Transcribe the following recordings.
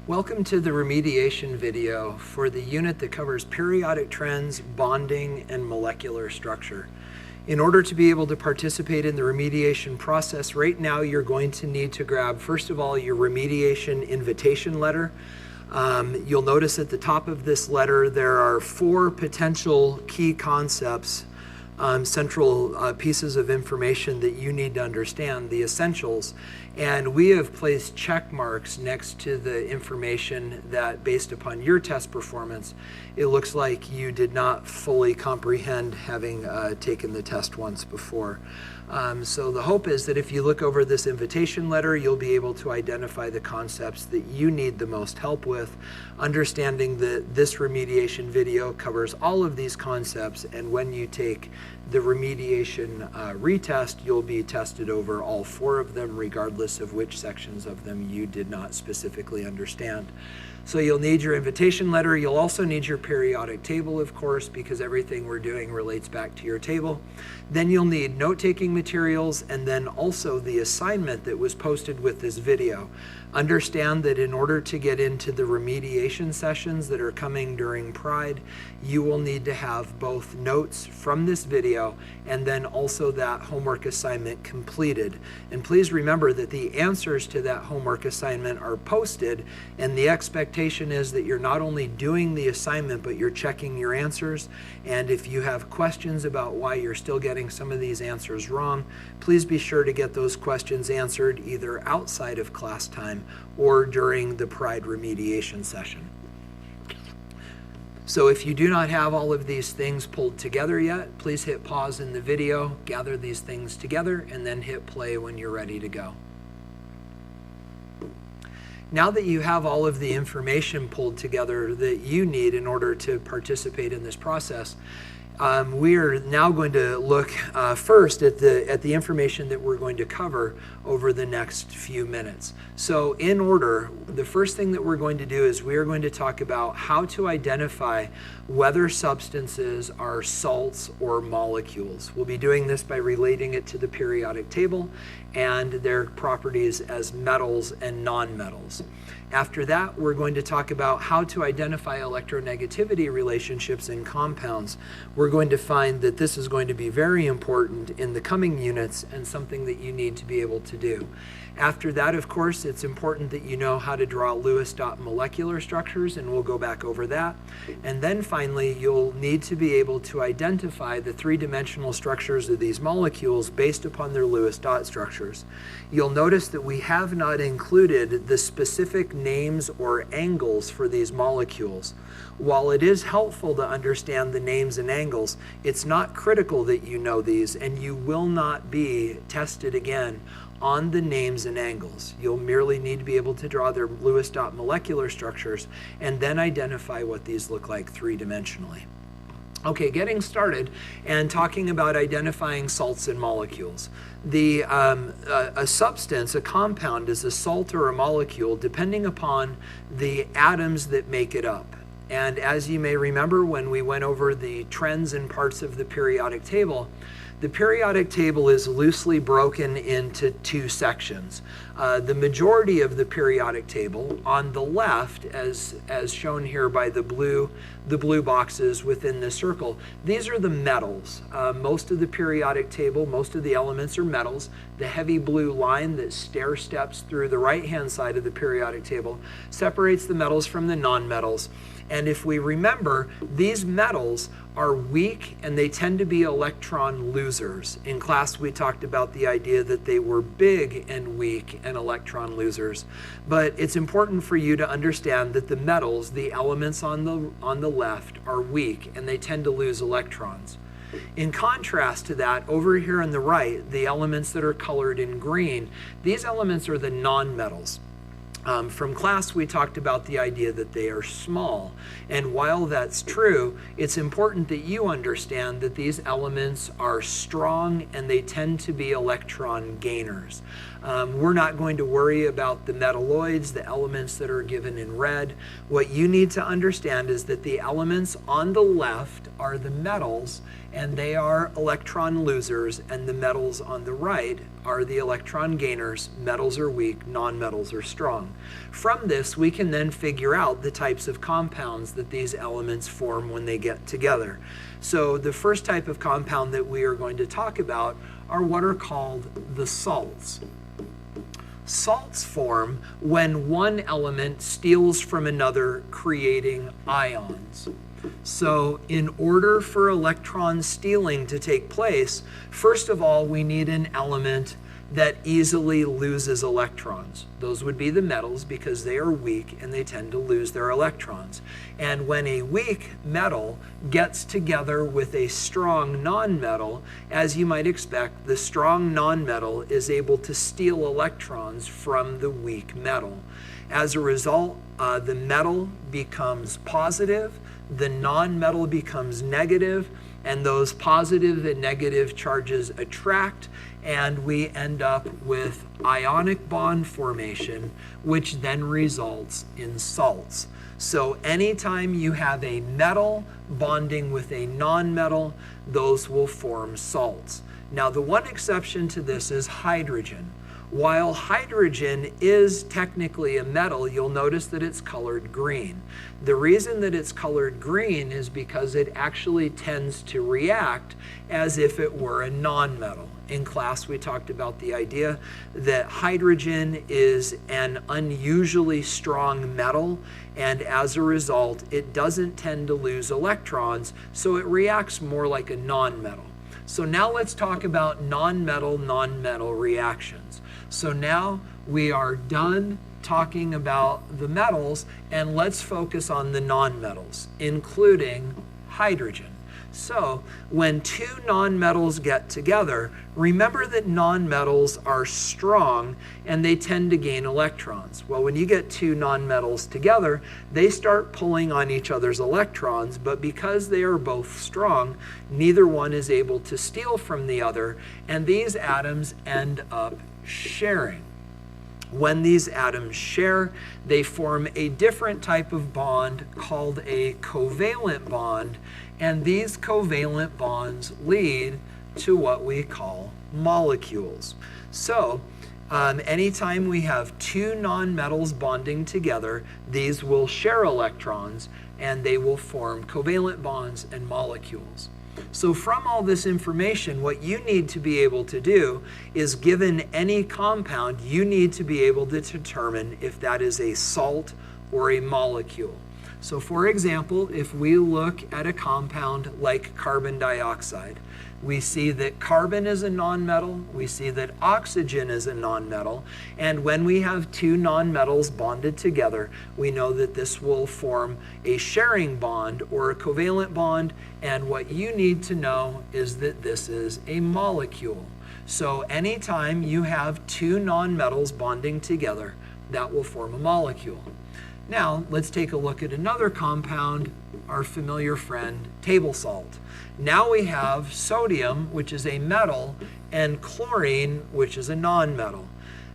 Welcome to the remediation video for the unit that covers periodic trends, bonding, and molecular structure. In order to be able to participate in the remediation process, right now you're going to need to grab, first of all, your remediation invitation letter. You'll notice at the top of this letter there are 4 potential key concepts, central pieces of information that you need to understand, the essentials. And we have placed check marks next to the information that, based upon your test performance, it looks like you did not fully comprehend having taken the test once before. So the hope is that if you look over this invitation letter, you'll be able to identify the concepts that you need the most help with, understanding that this remediation video covers all of these concepts, and when you take the remediation retest, you'll be tested over all 4 of them, regardless of which sections of them you did not specifically understand. So you'll need your invitation letter. You'll also need your periodic table, of course, because everything we're doing relates back to your table. Then you'll need note-taking materials, and then also the assignment that was posted with this video. Understand that in order to get into the remediation sessions that are coming during Pride, you will need to have both notes from this video and then also that homework assignment completed. And please remember that the answers to that homework assignment are posted, and the expectation is that you're not only doing the assignment, but you're checking your answers. And if you have questions about why you're still getting some of these answers wrong, please be sure to get those questions answered either outside of class time or during the Pride remediation session. So if you do not have all of these things pulled together yet, please hit pause in the video, gather these things together, and then hit play when you're ready to go. Now that you have all of the information pulled together that you need in order to participate in this process, we are now going to look first at the information that we're going to cover over the next few minutes. So in order, the first thing that we're going to do is we are going to talk about how to identify whether substances are salts or molecules. We'll be doing this by relating it to the periodic table and their properties as metals and nonmetals. After that, we're going to talk about how to identify electronegativity relationships in compounds. We're going to find that this is going to be very important in the coming units and something that you need to be able to do. After that, of course, it's important that you know how to draw Lewis dot molecular structures, and we'll go back over that. And then finally, you'll need to be able to identify the 3-dimensional structures of these molecules based upon their Lewis dot structures. You'll notice that we have not included the specific names or angles for these molecules. While it is helpful to understand the names and angles, it's not critical that you know these, and you will not be tested again on the names and angles. You'll merely need to be able to draw their Lewis dot molecular structures and then identify what these look like 3-dimensionally. Okay, getting started and talking about identifying salts and molecules. A substance, a compound, is a salt or a molecule depending upon the atoms that make it up. And as you may remember when we went over the trends and parts of the periodic table, the periodic table is loosely broken into 2 sections. The majority of the periodic table on the left, as shown here by the blue boxes within the circle, these are the metals. Most of the periodic table, most of the elements are metals. The heavy blue line that stair steps through the right-hand side of the periodic table separates the metals from the nonmetals. And if we remember, these metals are weak and they tend to be electron losers. In class, we talked about the idea that they were big and weak and electron losers. But it's important for you to understand that the metals, the elements on the left, are weak and they tend to lose electrons. In contrast to that, over here on the right, the elements that are colored in green, these elements are the nonmetals. From class, we talked about the idea that they are small. And while that's true, it's important that you understand that these elements are strong and they tend to be electron gainers. We're not going to worry about the metalloids, the elements that are given in red. What you need to understand is that the elements on the left are the metals and they are electron losers, and the metals on the right are the electron gainers. Metals are weak, nonmetals are strong. From this, we can then figure out the types of compounds that these elements form when they get together. So the first type of compound that we are going to talk about are what are called the salts. Salts form when one element steals from another, creating ions. So in order for electron stealing to take place, first of all, we need an element that easily loses electrons. Those would be the metals because they are weak and they tend to lose their electrons. And when a weak metal gets together with a strong nonmetal, as you might expect, the strong nonmetal is able to steal electrons from the weak metal. As a result, the metal becomes positive, the nonmetal becomes negative, and those positive and negative charges attract, and we end up with ionic bond formation, which then results in salts. So anytime you have a metal bonding with a nonmetal, those will form salts. Now, the one exception to this is hydrogen. While hydrogen is technically a metal, you'll notice that it's colored green. The reason that it's colored green is because it actually tends to react as if it were a nonmetal. In class, we talked about the idea that hydrogen is an unusually strong metal, and as a result, it doesn't tend to lose electrons, so it reacts more like a nonmetal. So now let's talk about nonmetal reactions. So now we are done talking about the metals, and let's focus on the nonmetals, including hydrogen. So when two nonmetals get together, remember that nonmetals are strong and they tend to gain electrons. Well, when you get two nonmetals together, they start pulling on each other's electrons, but because they are both strong, neither one is able to steal from the other, and these atoms end up sharing. When these atoms share, they form a different type of bond called a covalent bond, and these covalent bonds lead to what we call molecules. So anytime we have two nonmetals bonding together, these will share electrons and they will form covalent bonds and molecules. So from all this information, what you need to be able to do is, given any compound, you need to be able to determine if that is a salt or a molecule. So for example, if we look at a compound like carbon dioxide, we see that carbon is a nonmetal, we see that oxygen is a nonmetal, and when we have two nonmetals bonded together, we know that this will form a sharing bond or a covalent bond, and what you need to know is that this is a molecule. So anytime you have two nonmetals bonding together, that will form a molecule. Now, let's take a look at another compound, our familiar friend, table salt. Now we have sodium, which is a metal, and chlorine, which is a nonmetal.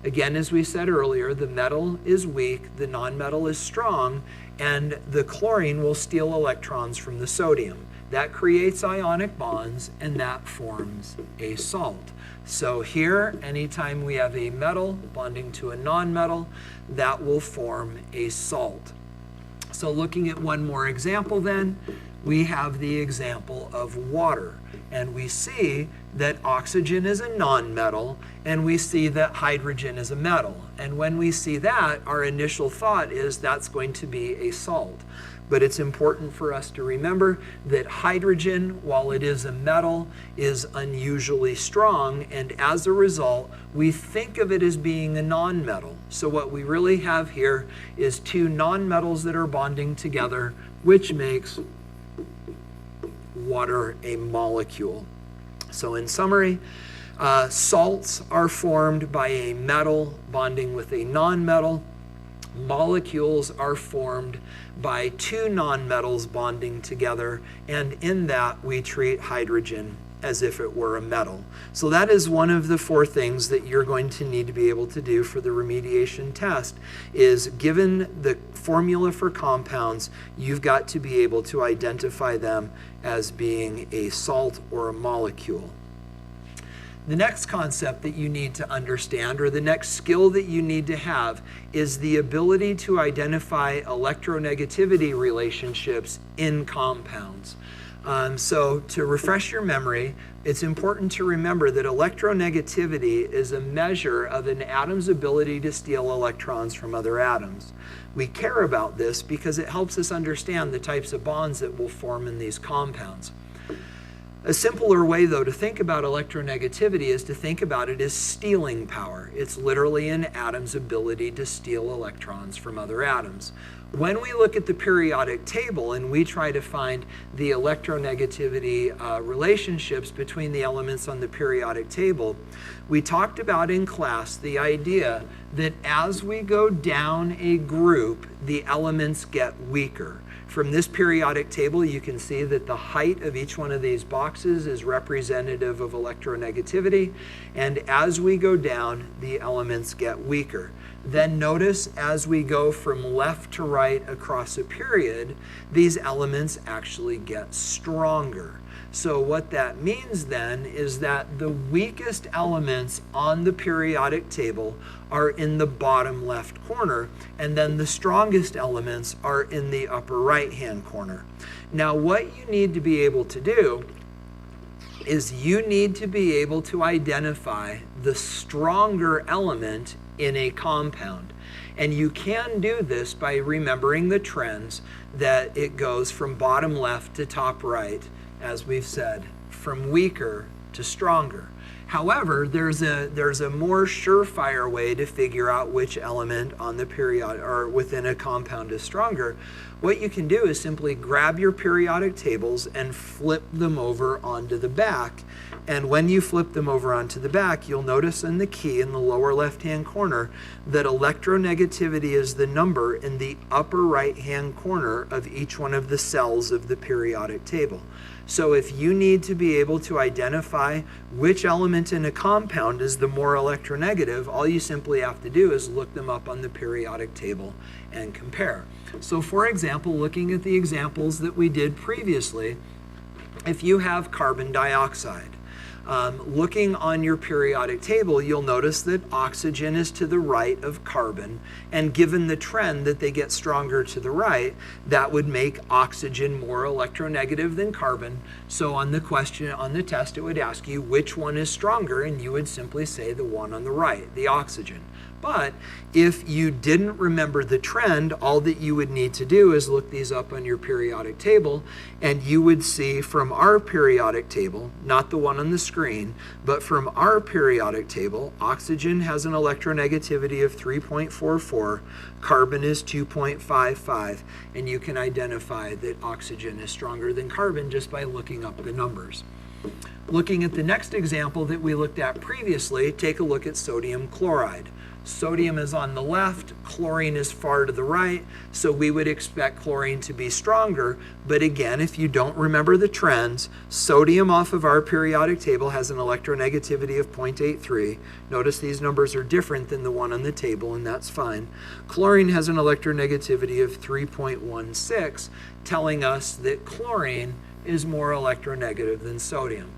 Again, as we said earlier, the metal is weak, the nonmetal is strong, and the chlorine will steal electrons from the sodium. That creates ionic bonds, and that forms a salt. So here, anytime we have a metal bonding to a nonmetal, that will form a salt. So looking at one more example then, we have the example of water. And we see that oxygen is a nonmetal, and we see that hydrogen is a metal. And when we see that, our initial thought is that's going to be a salt. But it's important for us to remember that hydrogen, while it is a metal, is unusually strong, and as a result, we think of it as being a nonmetal. So what we really have here is two nonmetals that are bonding together, which makes water a molecule. So in summary, salts are formed by a metal bonding with a nonmetal. Molecules are formed by two nonmetals bonding together, and in that we treat hydrogen as if it were a metal. So that is one of the 4 things that you're going to need to be able to do for the remediation test, is given the formula for compounds, you've got to be able to identify them as being a salt or a molecule. The next concept that you need to understand, or the next skill that you need to have, is the ability to identify electronegativity relationships in compounds. So to refresh your memory, it's important to remember that electronegativity is a measure of an atom's ability to steal electrons from other atoms. We care about this because it helps us understand the types of bonds that will form in these compounds. A simpler way, though, to think about electronegativity is to think about it as stealing power. It's literally an atom's ability to steal electrons from other atoms. When we look at the periodic table and we try to find the electronegativity relationships between the elements on the periodic table, we talked about in class the idea that as we go down a group, the elements get weaker. From this periodic table, you can see that the height of each one of these boxes is representative of electronegativity, and as we go down, the elements get weaker. Then notice as we go from left to right across a period, these elements actually get stronger. So what that means then is that the weakest elements on the periodic table are in the bottom left corner, and then the strongest elements are in the upper right-hand corner. Now, what you need to be able to do is you need to be able to identify the stronger element in a compound. And you can do this by remembering the trends that it goes from bottom left to top right, as we've said, from weaker to stronger. However, there's a more surefire way to figure out which element on the period or within a compound is stronger. What you can do is simply grab your periodic tables and flip them over onto the back. And when you flip them over onto the back, you'll notice in the key in the lower left-hand corner that electronegativity is the number in the upper right-hand corner of each one of the cells of the periodic table. So if you need to be able to identify which element in a compound is the more electronegative, all you simply have to do is look them up on the periodic table and compare. So for example, looking at the examples that we did previously, if you have carbon dioxide, looking on your periodic table, you'll notice that oxygen is to the right of carbon, and given the trend that they get stronger to the right, that would make oxygen more electronegative than carbon. So on the question, on the test, it would ask you which one is stronger, and you would simply say the one on the right, the oxygen. But if you didn't remember the trend, all that you would need to do is look these up on your periodic table, and you would see from our periodic table, not the one on the screen, but from our periodic table, oxygen has an electronegativity of 3.44, carbon is 2.55, and you can identify that oxygen is stronger than carbon just by looking up the numbers. Looking at the next example that we looked at previously, take a look at sodium chloride. Sodium is on the left, chlorine is far to the right, so we would expect chlorine to be stronger. But again, if you don't remember the trends, sodium off of our periodic table has an electronegativity of 0.83. Notice these numbers are different than the one on the table, and that's fine. Chlorine has an electronegativity of 3.16, telling us that chlorine is more electronegative than sodium.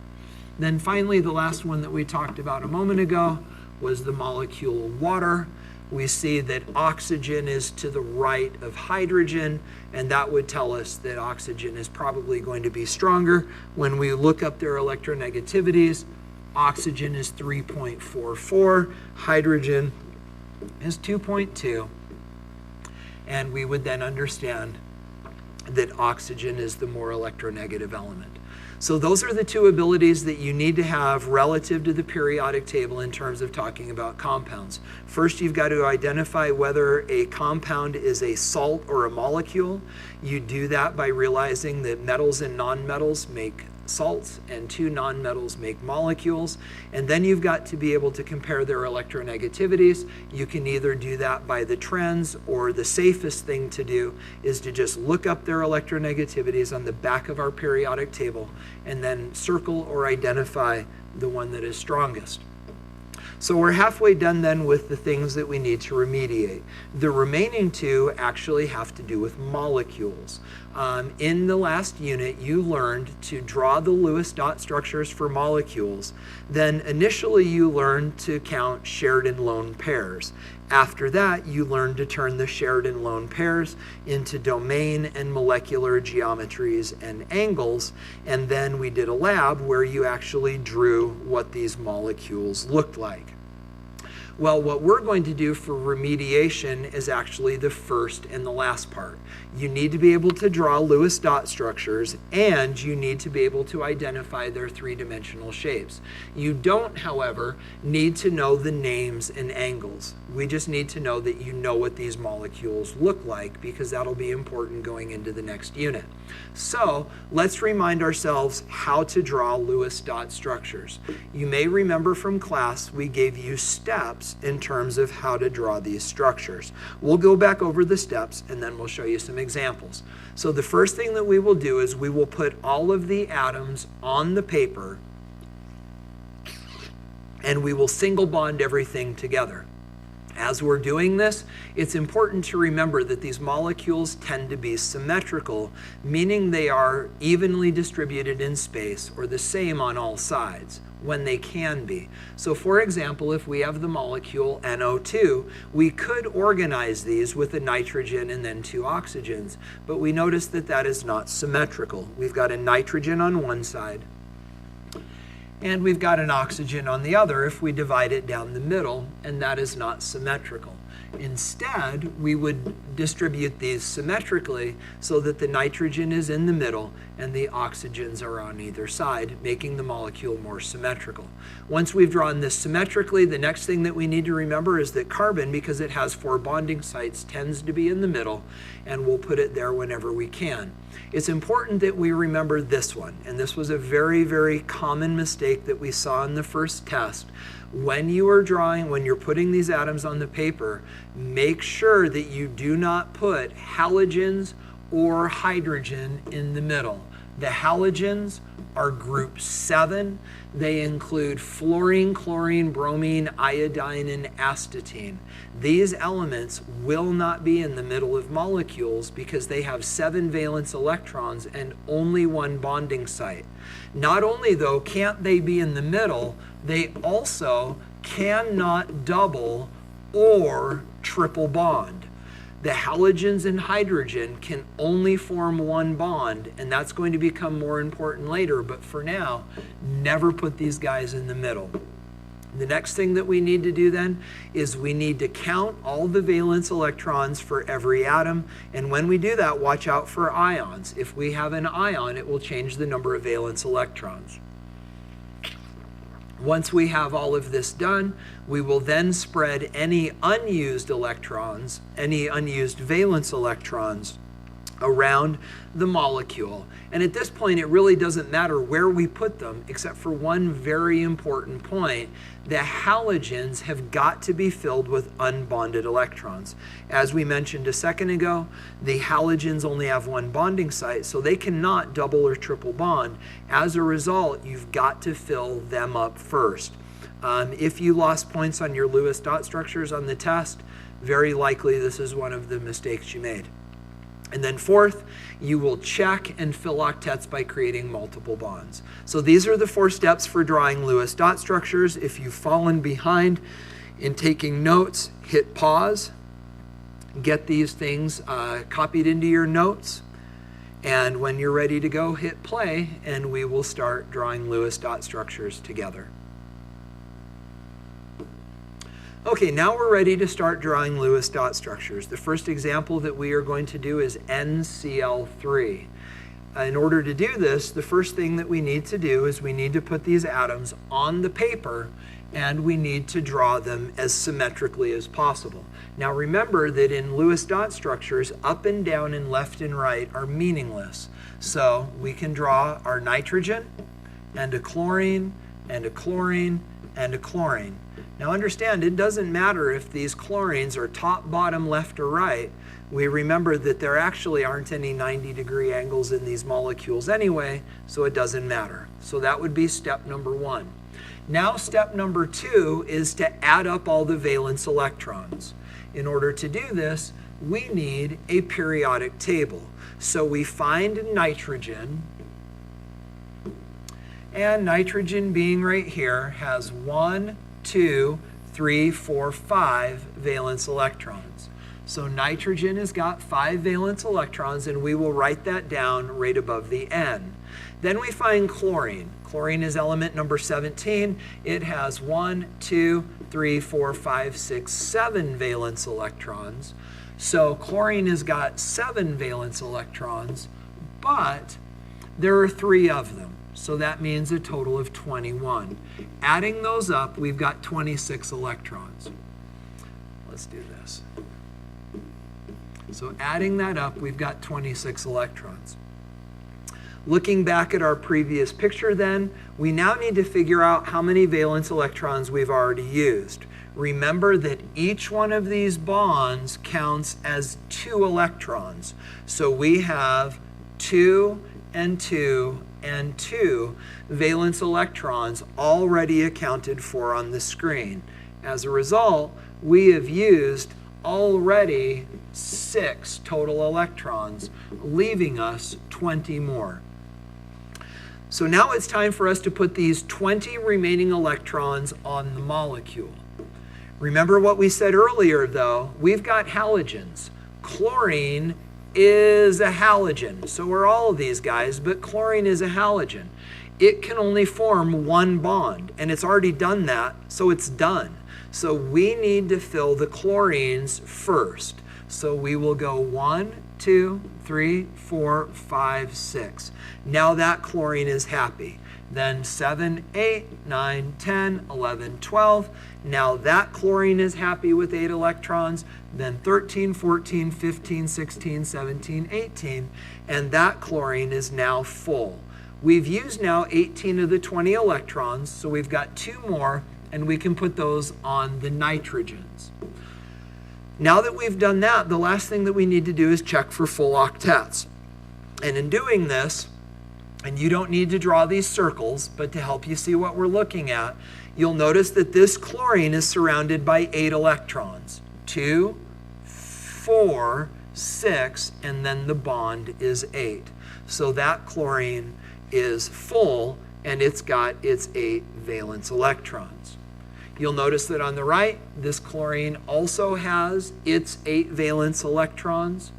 Then finally, the last one that we talked about a moment ago was the molecule water. We see that oxygen is to the right of hydrogen, and that would tell us that oxygen is probably going to be stronger. When we look up their electronegativities, oxygen is 3.44, hydrogen is 2.2, and we would then understand that oxygen is the more electronegative element. So those are the two abilities that you need to have relative to the periodic table in terms of talking about compounds. First, you've got to identify whether a compound is a salt or a molecule. You do that by realizing that metals and nonmetals make salts and 2 nonmetals make molecules. And then you've got to be able to compare their electronegativities. You can either do that by the trends, or the safest thing to do is to just look up their electronegativities on the back of our periodic table and then circle or identify the one that is strongest. So we're halfway done then with the things that we need to remediate. The remaining 2 actually have to do with molecules. In the last unit, you learned to draw the Lewis dot structures for molecules. Then initially you learned to count shared and lone pairs. After that, you learned to turn the shared and lone pairs into domain and molecular geometries and angles. And then we did a lab where you actually drew what these molecules looked like. Well, what we're going to do for remediation is actually the first and the last part. You need to be able to draw Lewis dot structures, and you need to be able to identify their 3-dimensional shapes. You don't, however, need to know the names and angles. We just need to know that you know what these molecules look like, because that'll be important going into the next unit. So let's remind ourselves how to draw Lewis dot structures. You may remember from class we gave you steps in terms of how to draw these structures. We'll go back over the steps and then we'll show you some examples. So the first thing that we will do is we will put all of the atoms on the paper and we will single bond everything together. As we're doing this, it's important to remember that these molecules tend to be symmetrical, meaning they are evenly distributed in space or the same on all sides, when they can be. So for example, if we have the molecule NO2, we could organize these with a nitrogen and then 2 oxygens, but we notice that that is not symmetrical. We've got a nitrogen on one side, and we've got an oxygen on the other if we divide it down the middle, and that is not symmetrical. Instead, we would distribute these symmetrically so that the nitrogen is in the middle and the oxygens are on either side, making the molecule more symmetrical. Once we've drawn this symmetrically, the next thing that we need to remember is that carbon, because it has 4 bonding sites, tends to be in the middle, and we'll put it there whenever we can. It's important that we remember this one, and this was a very, very common mistake that we saw in the first test. When you are drawing, when you're putting these atoms on the paper, make sure that you do not put halogens or hydrogen in the middle. The halogens are group 7. They include fluorine, chlorine, bromine, iodine, and astatine. These elements will not be in the middle of molecules because they have 7 valence electrons and only 1 bonding site. Not only, though, can't they be in the middle, they also cannot double or triple bond. The halogens and hydrogen can only form 1 bond, and that's going to become more important later, but for now, never put these guys in the middle. The next thing that we need to do then is we need to count all the valence electrons for every atom, and when we do that, watch out for ions. If we have an ion, it will change the number of valence electrons. Once we have all of this done, we will then spread any unused electrons, any unused valence electrons around the molecule. And at this point, it really doesn't matter where we put them, except for one very important point. The halogens have got to be filled with unbonded electrons. As we mentioned a second ago, the halogens only have 1 bonding site, so they cannot double or triple bond. As a result, you've got to fill them up first. If you lost points on your Lewis dot structures on the test, very likely this is one of the mistakes you made. And then fourth, you will check and fill octets by creating multiple bonds. So these are the 4 steps for drawing Lewis dot structures. If you've fallen behind in taking notes, hit pause, get these things copied into your notes, and when you're ready to go, hit play, and we will start drawing Lewis dot structures together. Okay, now we're ready to start drawing Lewis dot structures. The first example that we are going to do is NCl3. In order to do this, the first thing that we need to do is we need to put these atoms on the paper and we need to draw them as symmetrically as possible. Now remember that in Lewis dot structures, up and down and left and right are meaningless. So we can draw our nitrogen and a chlorine and a chlorine and a chlorine. Now understand, it doesn't matter if these chlorines are top, bottom, left, or right. We remember that there actually aren't any 90-degree angles in these molecules anyway, so it doesn't matter. So that would be step number 1. Now step number 2 is to add up all the valence electrons. In order to do this, we need a periodic table. So we find nitrogen, and nitrogen being right here has 1, 2, 3, 4, 5 valence electrons. So nitrogen has got 5 valence electrons, and we will write that down right above the N. Then we find chlorine. Chlorine is element number 17. It has 1, 2, 3, 4, 5, 6, 7 valence electrons. So chlorine has got 7 valence electrons, but there are 3 of them. So that means a total of 21. Adding those up, we've got 26 electrons. Let's do this. So adding that up, we've got 26 electrons. Looking back at our previous picture then, we now need to figure out how many valence electrons we've already used. Remember that each one of these bonds counts as 2 electrons. So we have 2 and 2 and 2 valence electrons already accounted for on the screen. As a result, we have used already 6 total electrons, leaving us 20 more. So now it's time for us to put these 20 remaining electrons on the molecule. Remember what we said earlier though, we've got halogens. Chlorine is a halogen. So are all of these guys, but chlorine is a halogen. It can only form 1 bond, and it's already done that, so it's done. So we need to fill the chlorines first. So we will go 1, 2, 3, 4, 5, 6. Now that chlorine is happy. Then 7, 8, 9, 10, 11, 12. Now that chlorine is happy with 8 electrons. Then 13, 14, 15, 16, 17, 18. And that chlorine is now full. We've used now 18 of the 20 electrons, so we've got 2 more, and we can put those on the nitrogens. Now that we've done that, the last thing that we need to do is check for full octets. And in doing this, and you don't need to draw these circles, but to help you see what we're looking at, you'll notice that this chlorine is surrounded by 8 electrons. 2, 4, 6, and then the bond is 8. So that chlorine is full, and it's got its 8 valence electrons. You'll notice that on the right, this chlorine also has its 8 valence electrons.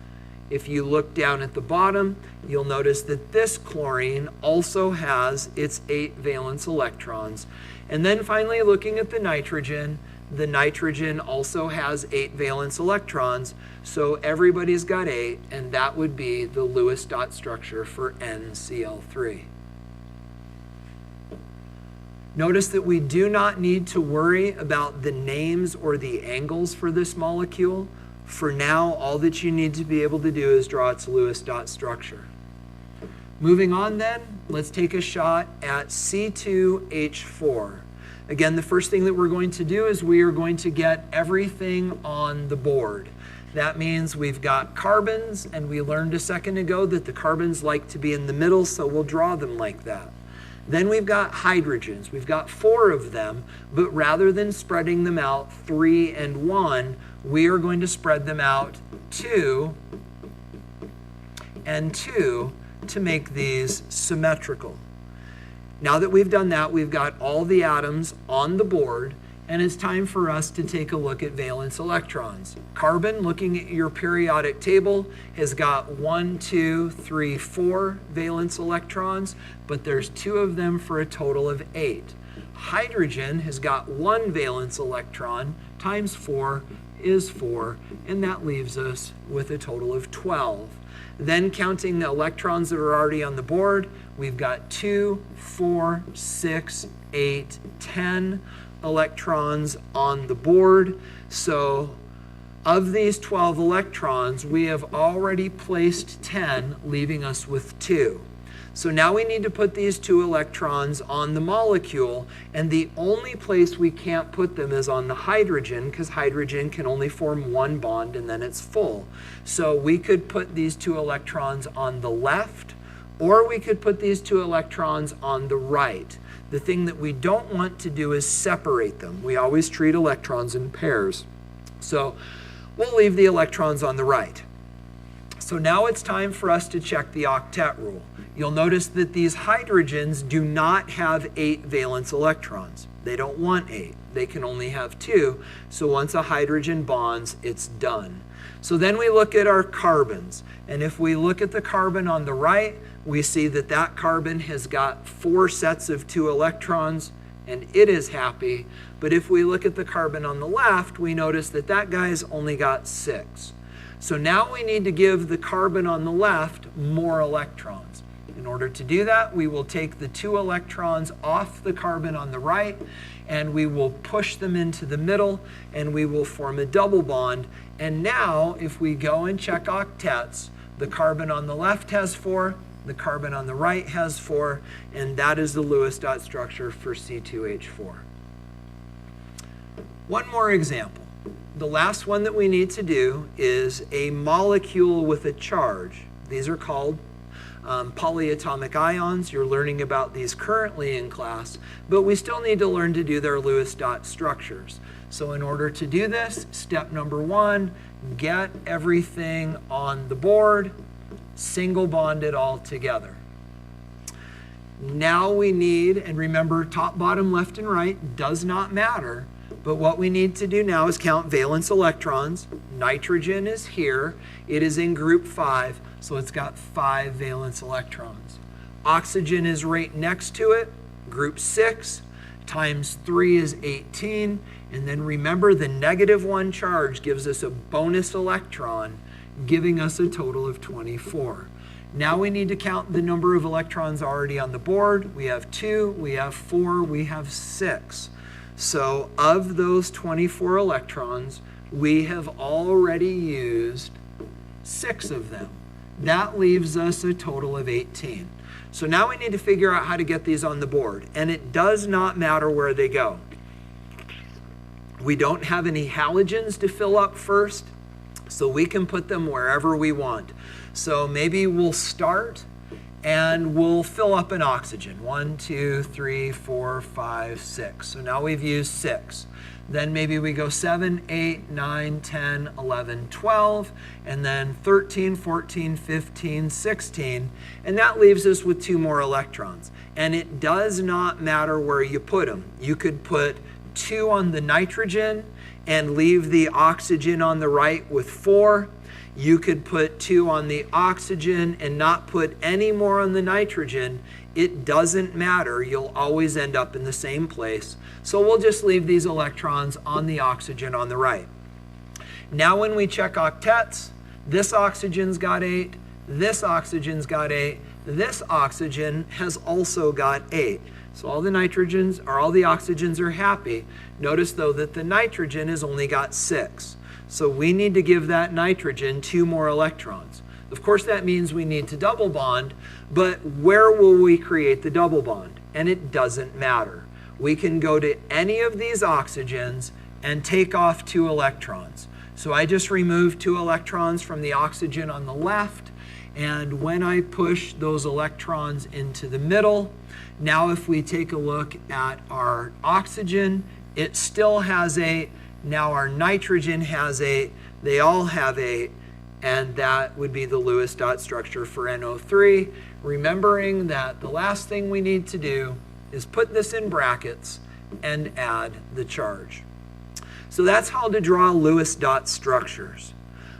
If you look down at the bottom, you'll notice that this chlorine also has its 8 valence electrons. And then finally, looking at the nitrogen also has 8 valence electrons. So everybody's got 8, and that would be the Lewis dot structure for NCl3. Notice that we do not need to worry about the names or the angles for this molecule. For now, all that you need to be able to do is draw its Lewis dot structure. Moving on then, let's take a shot at C2H4. Again, the first thing that we're going to do is we are going to get everything on the board. That means we've got carbons, and we learned a second ago that the carbons like to be in the middle, so we'll draw them like that. Then we've got hydrogens. We've got 4 of them, but rather than spreading them out 3 and 1, we are going to spread them out 2 and 2 to make these symmetrical. Now that we've done that, we've got all the atoms on the board, and it's time for us to take a look at valence electrons. Carbon, looking at your periodic table, has got 1, 2, 3, 4 valence electrons, but there's 2 of them for a total of 8. Hydrogen has got 1 valence electron, times 4 is 4, and that leaves us with a total of 12. Then counting the electrons that are already on the board, we've got 2, 4, 6, 8, 10. electrons on the board. So of these 12 electrons, we have already placed 10, leaving us with 2. So now we need to put these 2 electrons on the molecule, and the only place we can't put them is on the hydrogen, because hydrogen can only form 1 bond and then it's full. So we could put these 2 electrons on the left, or we could put these 2 electrons on the right. The thing that we don't want to do is separate them. We always treat electrons in pairs. So we'll leave the electrons on the right. So now it's time for us to check the octet rule. You'll notice that these hydrogens do not have 8 valence electrons. They don't want 8. They can only have 2. So once a hydrogen bonds, it's done. So then we look at our carbons. And if we look at the carbon on the right, we see that that carbon has got 4 sets of 2 electrons, and it is happy. But if we look at the carbon on the left, we notice that that guy's only got 6. So now we need to give the carbon on the left more electrons. In order to do that, we will take the 2 electrons off the carbon on the right, and we will push them into the middle, and we will form a double bond. And now, if we go and check octets, the carbon on the left has 4, the carbon on the right has 4, and that is the Lewis dot structure for C2H4. One more example. The last one that we need to do is a molecule with a charge. These are called polyatomic ions. You're learning about these currently in class, but we still need to learn to do their Lewis dot structures. So in order to do this, step number 1, get everything on the board, single bond it all together. Now we need, and remember top, bottom, left, and right does not matter, but what we need to do now is count valence electrons. Nitrogen is here. It is in group 5, so it's got 5 valence electrons. Oxygen is right next to it, group 6, times 3 is 18, and then remember the -1 charge gives us a bonus electron, giving us a total of 24. Now we need to count the number of electrons already on the board. We have 2, we have 4, we have 6. So of those 24 electrons, we have already used 6 of them. That leaves us a total of 18. So now we need to figure out how to get these on the board. And it does not matter where they go. We don't have any halogens to fill up first, so we can put them wherever we want. So maybe we'll start and we'll fill up an oxygen. 1, 2, 3, 4, 5, 6. So now we've used 6. Then maybe we go 7, 8, 9, 10, 11, 12, and then 13, 14, 15, 16. And that leaves us with 2 more electrons. And it does not matter where you put them. You could put 2 on the nitrogen and leave the oxygen on the right with 4. You could put 2 on the oxygen and not put any more on the nitrogen. It doesn't matter. You'll always end up in the same place. So we'll just leave these electrons on the oxygen on the right. Now when we check octets, this oxygen's got 8, this oxygen's got 8, this oxygen has also got 8. So all the nitrogens, or all the oxygens are happy. Notice though that the nitrogen has only got 6. So we need to give that nitrogen 2 more electrons. Of course that means we need to double bond, but where will we create the double bond? And it doesn't matter. We can go to any of these oxygens and take off 2 electrons. So I just removed 2 electrons from the oxygen on the left, and when I push those electrons into the middle, now if we take a look at our oxygen, it still has 8. Now our nitrogen has 8, they all have 8, and that would be the Lewis dot structure for NO3, remembering that the last thing we need to do is put this in brackets and add the charge. So that's how to draw Lewis dot structures.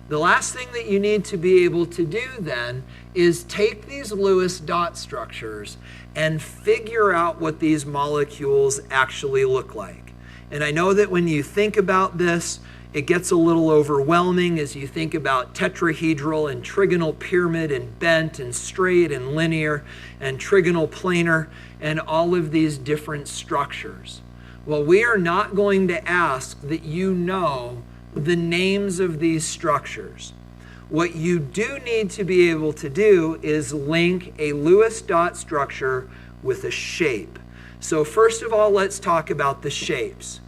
The last thing that you need to be able to do then is take these Lewis dot structures and figure out what these molecules actually look like. And I know that when you think about this, it gets a little overwhelming as you think about tetrahedral and trigonal pyramid and bent and straight and linear and trigonal planar and all of these different structures. Well, we are not going to ask that you know the names of these structures. What you do need to be able to do is link a Lewis dot structure with a shape. So first of all, let's talk about the shapes.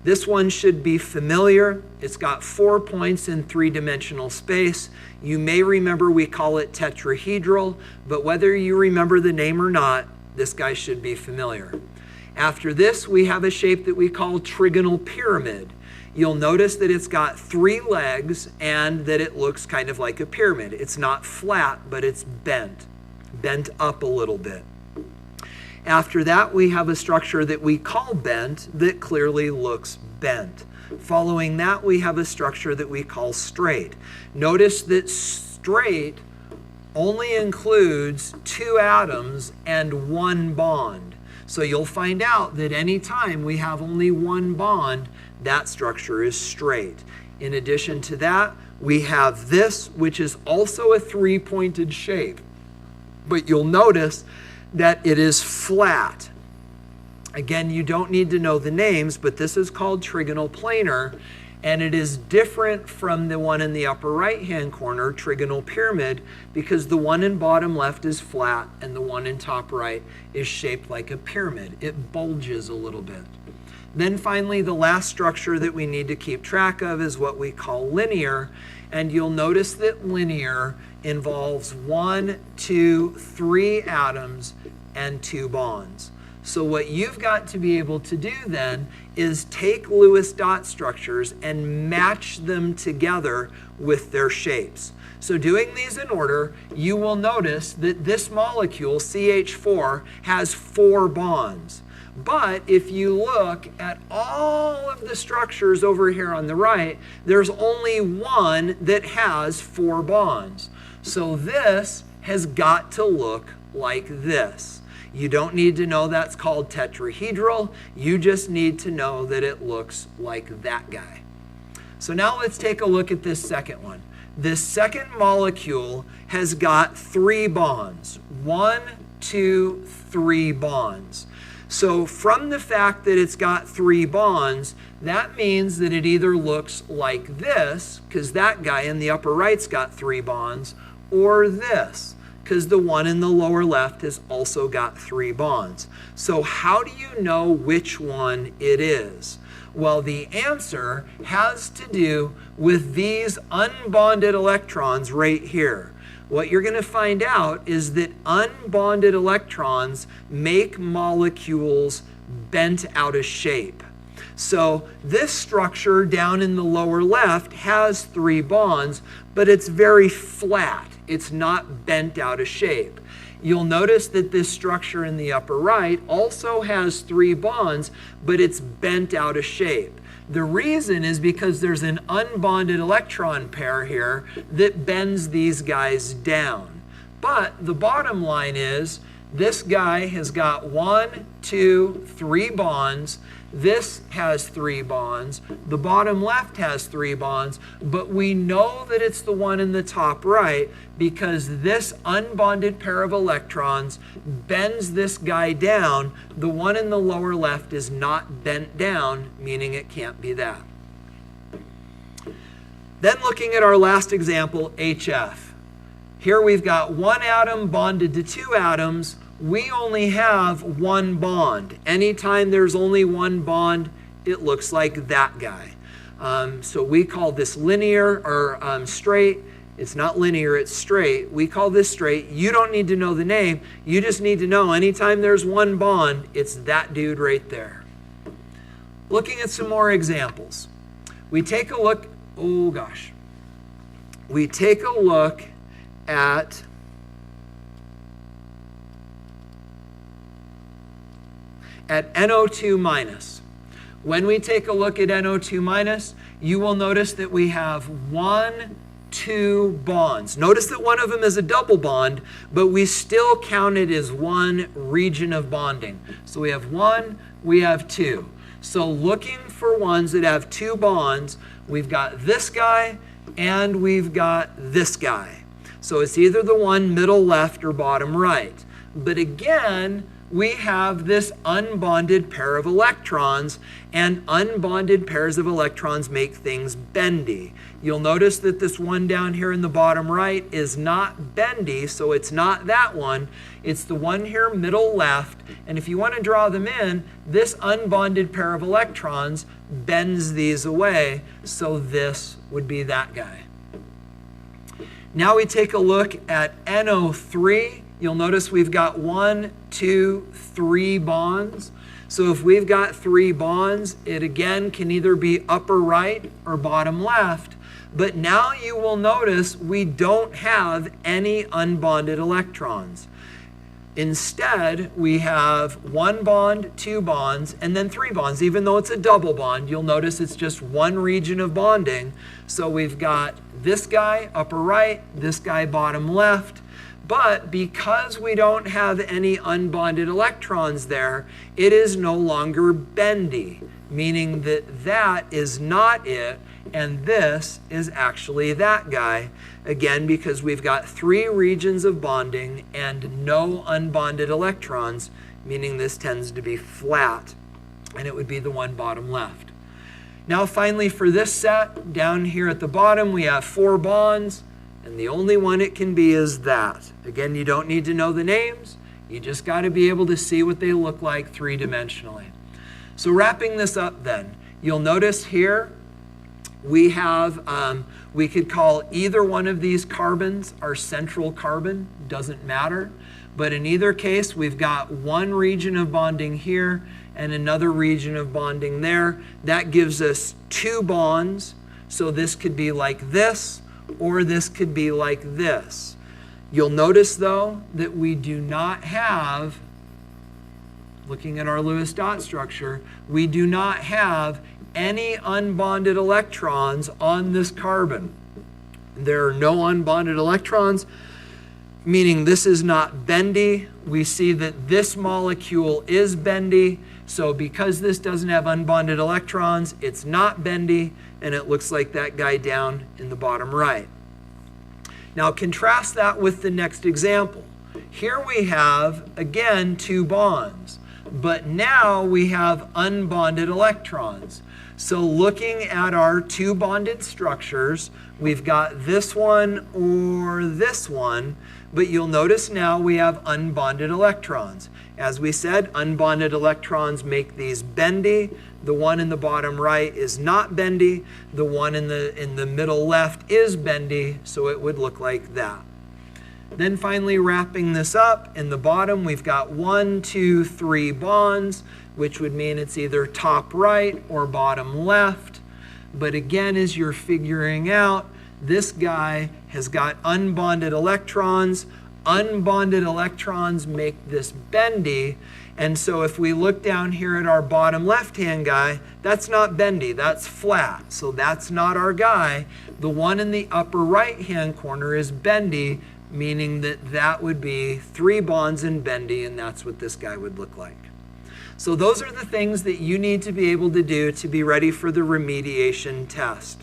This one should be familiar. It's got 4 points in 3-dimensional space. You may remember we call it tetrahedral, but whether you remember the name or not, this guy should be familiar. After this, we have a shape that we call trigonal pyramid. You'll notice that it's got 3 legs and that it looks kind of like a pyramid. It's not flat, but it's bent up a little bit. After that, we have a structure that we call bent that clearly looks bent. Following that, we have a structure that we call straight. Notice that straight only includes 2 atoms and 1 bond. So you'll find out that anytime we have only 1 bond, that structure is straight. In addition to that, we have this, which is also a 3-pointed shape. But you'll notice that it is flat. Again, you don't need to know the names, but this is called trigonal planar, and it is different from the one in the upper right-hand corner, trigonal pyramid, because the one in bottom left is flat and the one in top right is shaped like a pyramid. It bulges a little bit. Then finally, the last structure that we need to keep track of is what we call linear, and you'll notice that linear involves 1, 2, 3 atoms and 2 bonds. So what you've got to be able to do then is take Lewis dot structures and match them together with their shapes. So doing these in order, you will notice that this molecule, CH4, has 4 bonds. But if you look at all of the structures over here on the right, there's only one that has 4 bonds. So this has got to look like this. You don't need to know that's called tetrahedral. You just need to know that it looks like that guy. So now let's take a look at this second one. This second molecule has got 3 bonds. 1, 2, 3 bonds. So from the fact that it's got 3 bonds, that means that it either looks like this, because that guy in the upper right's got 3 bonds, or this, because the one in the lower left has also got 3 bonds. So how do you know which one it is? Well, the answer has to do with these unbonded electrons right here. What you're going to find out is that unbonded electrons make molecules bent out of shape. So this structure down in the lower left has 3 bonds, but it's very flat. It's not bent out of shape. You'll notice that this structure in the upper right also has 3 bonds, but it's bent out of shape. The reason is because there's an unbonded electron pair here that bends these guys down. But the bottom line is this guy has got 1, 2, 3 bonds. This has 3 bonds. The bottom left has 3 bonds, but we know that it's the one in the top right because this unbonded pair of electrons bends this guy down. The one in the lower left is not bent down, meaning it can't be that. Then looking at our last example, HF. Here we've got 1 atom bonded to 2 atoms. We only have 1 bond. Anytime there's only 1 bond, it looks like that guy. So we call this linear or straight. It's not linear, it's straight. We call this straight. You don't need to know the name. You just need to know anytime there's 1 bond, it's that dude right there. Looking at some more examples. We take a look, we take a look at NO2 minus. When we take a look at NO2 minus, you will notice that we have 1, 2 bonds. Notice that one of them is a double bond, but we still count it as 1 region of bonding. So we have 1, we have 2. So looking for ones that have 2 bonds, we've got this guy and we've got this guy. So it's either the one middle left or bottom right. But again, we have this unbonded pair of electrons, and unbonded pairs of electrons make things bendy. You'll notice that this one down here in the bottom right is not bendy, so it's not that one. It's the one here middle left, and if you want to draw them in, this unbonded pair of electrons bends these away, so this would be that guy. Now we take a look at NO3. You'll notice we've got 1, 2, 3 bonds. So if we've got 3 bonds, it again can either be upper right or bottom left. But now you will notice we don't have any unbonded electrons. Instead, we have 1 bond, 2 bonds, and then 3 bonds. Even though it's a double bond, you'll notice it's just one region of bonding. So we've got this guy upper right, this guy bottom left. But because we don't have any unbonded electrons there, it is no longer bendy, meaning that that is not it, and this is actually that guy. Again, because we've got 3 regions of bonding and no unbonded electrons, meaning this tends to be flat, and it would be the one bottom left. Now finally for this set, down here at the bottom, we have 4 bonds, and the only one it can be is that. Again, you don't need to know the names. You just got to be able to see what they look like 3-dimensionally. So wrapping this up then, you'll notice here we have, we could call either one of these carbons our central carbon, doesn't matter. But in either case, we've got one region of bonding here and another region of bonding there. That gives us 2 bonds. So this could be like this, or this could be like this. You'll notice though that we do not have, looking at our Lewis dot structure, we do not have any unbonded electrons on this carbon. There are no unbonded electrons, meaning this is not bendy. We see that this molecule is bendy. So because this doesn't have unbonded electrons, it's not bendy, and it looks like that guy down in the bottom right. Now contrast that with the next example. Here we have, again, 2 bonds, but now we have unbonded electrons. So looking at our 2 bonded structures, we've got this one or this one, but you'll notice now we have unbonded electrons. As we said, unbonded electrons make these bendy. The one in the bottom right is not bendy. The one in the middle left is bendy, so it would look like that. Then finally wrapping this up, in the bottom we've got 1, 2, 3 bonds, which would mean it's either top right or bottom left. But again, as you're figuring out, this guy has got unbonded electrons. Unbonded electrons make this bendy. And so if we look down here at our bottom left-hand guy, that's not bendy, that's flat. So that's not our guy. The one in the upper right-hand corner is bendy, meaning that that would be 3 bonds in bendy, and that's what this guy would look like. So those are the things that you need to be able to do to be ready for the remediation test.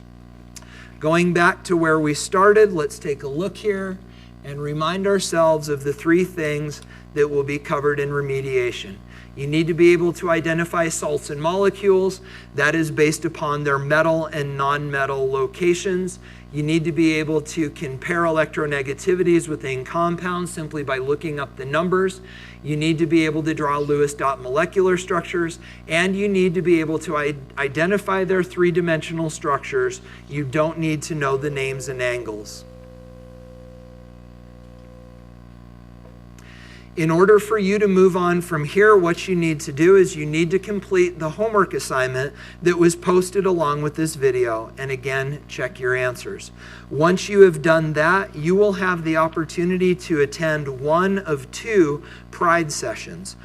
Going back to where we started, let's take a look here and remind ourselves of the 3 things that will be covered in remediation. You need to be able to identify salts and molecules. That is based upon their metal and non-metal locations. You need to be able to compare electronegativities within compounds simply by looking up the numbers. You need to be able to draw Lewis dot molecular structures, and you need to be able to identify their 3-dimensional structures. You don't need to know the names and angles. In order for you to move on from here, what you need to do is you need to complete the homework assignment that was posted along with this video, and again, check your answers. Once you have done that, you will have the opportunity to attend one of 2 Pride sessions.